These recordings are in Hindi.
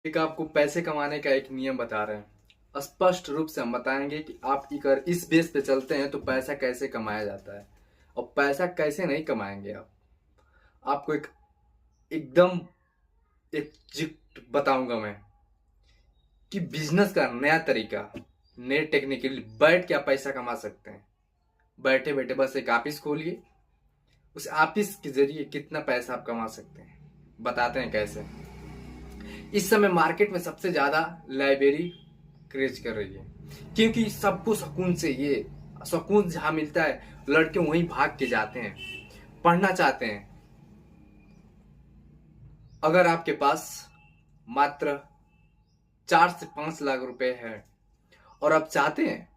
एक आपको पैसे कमाने का एक नियम बता रहे हैं। स्पष्ट रूप से हम बताएंगे कि आप अगर इस बेस पे चलते हैं तो पैसा कैसे कमाया जाता है और पैसा कैसे नहीं कमाएंगे आप। आपको एकदम एक बताऊंगा मैं कि बिजनेस का नया तरीका, नए टेक्निकली बैठ के आप पैसा कमा सकते हैं। बैठे बैठे बस एक ऑफिस खोलिए, उस ऑफिस के जरिए कितना पैसा आप कमा सकते हैं बताते हैं कैसे। इस समय मार्केट में सबसे ज्यादा लाइब्रेरी क्रेज कर रही है, क्योंकि सबको सुकून से ये सुकून जहां मिलता है लड़के वहीं भाग के जाते हैं, पढ़ना चाहते हैं। अगर आपके पास मात्र 4 से 5 लाख रुपए है और आप चाहते हैं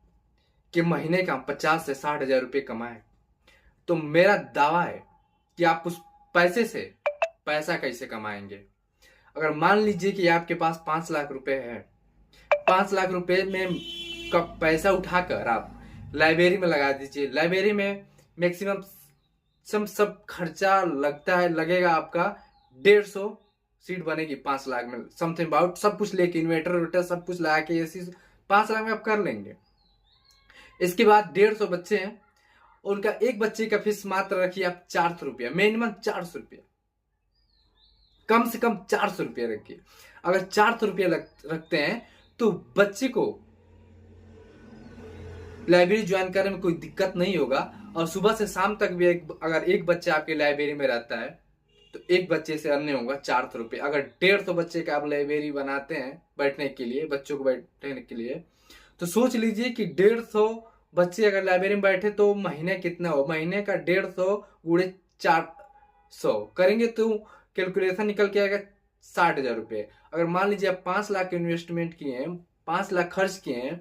कि महीने का 50 से 60 हजार रुपये कमाएं, तो मेरा दावा है कि आप उस पैसे से पैसा कैसे कमाएंगे। अगर मान लीजिए कि आपके पास 5 लाख रुपए है, 5 लाख रुपए में का पैसा उठाकर आप लाइब्रेरी में लगा दीजिए। लाइब्रेरी में मैक्सिमम सब खर्चा लगता है, लगेगा आपका 150 सीट बनेगी 5 लाख में, समथिंग अबाउट सब कुछ लेके इन्वेटर सब कुछ लगा के ऐसी 5 लाख में आप कर लेंगे। इसके बाद 150 बच्चे हैं, उनका एक बच्चे का फीस मात्र रखिए आप 400 रुपया, मिनिमम 400 रुपया, कम से कम 400 रुपया रखिए। अगर 400 रुपया रखते हैं तो बच्चे को लाइब्रेरी ज्वाइन करने में कोई दिक्कत नहीं होगा। और सुबह से शाम तक भी अगर एक बच्चा आपके लाइब्रेरी में रहता है तो एक बच्चे से अन्य होगा 400 रुपये। अगर 150 बच्चे का आप लाइब्रेरी बनाते हैं बैठने के लिए, बच्चों को बैठने के लिए, तो सोच लीजिए कि 150 बच्चे अगर लाइब्रेरी में बैठे तो महीने कितना हो, महीने का 150 गुणे 400 करेंगे तो कैलकुलेशन निकल के आएगा 60 हजार रुपये। अगर मान लीजिए आप 5 लाख इन्वेस्टमेंट किए हैं, 5 लाख खर्च किए हैं,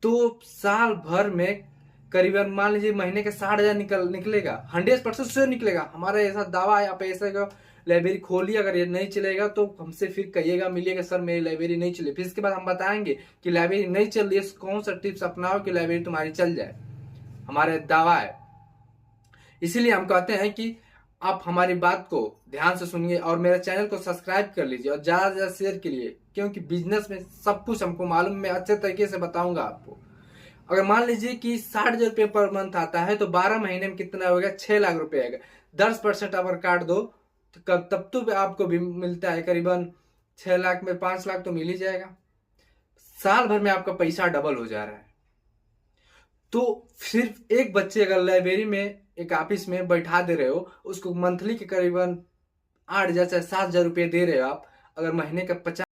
तो साल भर में करीबन मान लीजिए महीने के 60 हजार निकलेगा। 100% से निकलेगा, हमारा ऐसा दावा है। आप ऐसा का लाइब्रेरी खोलिए, अगर ये नहीं चलेगा तो हमसे फिर कहिएगा, मिलिएगा, सर मेरी लाइब्रेरी नहीं चली। फिर इसके बाद हम बताएंगे कि लाइब्रेरी नहीं चल रही है, कौन सा टिप्स अपनाओ कि लाइब्रेरी तुम्हारी चल जाए। हमारा दावा है। इसीलिए हम कहते हैं कि आप हमारी बात को ध्यान से सुनिए और मेरे चैनल को सब्सक्राइब कर लीजिए और ज्यादा से ज्यादा शेयर करिए, क्योंकि बिजनेस में सब कुछ हमको मालूम, मैं अच्छे तरीके से बताऊंगा आपको। अगर मान लीजिए कि 60 हजार रुपये पर मंथ आता है तो 12 महीने में कितना होगा, 6 लाख रुपए आएगा। 10% अगर काट दो तो तब तो आपको भी मिलता है करीबन 6 लाख में 5 लाख तो मिल ही जाएगा। साल भर में आपका पैसा डबल हो जा रहा है। तो सिर्फ एक बच्चे अगर लाइब्रेरी में एक ऑफिस में बैठा दे रहे हो, उसको मंथली के करीबन 8 हजार से 7 हजार रुपये दे रहे हो आप, अगर महीने का 50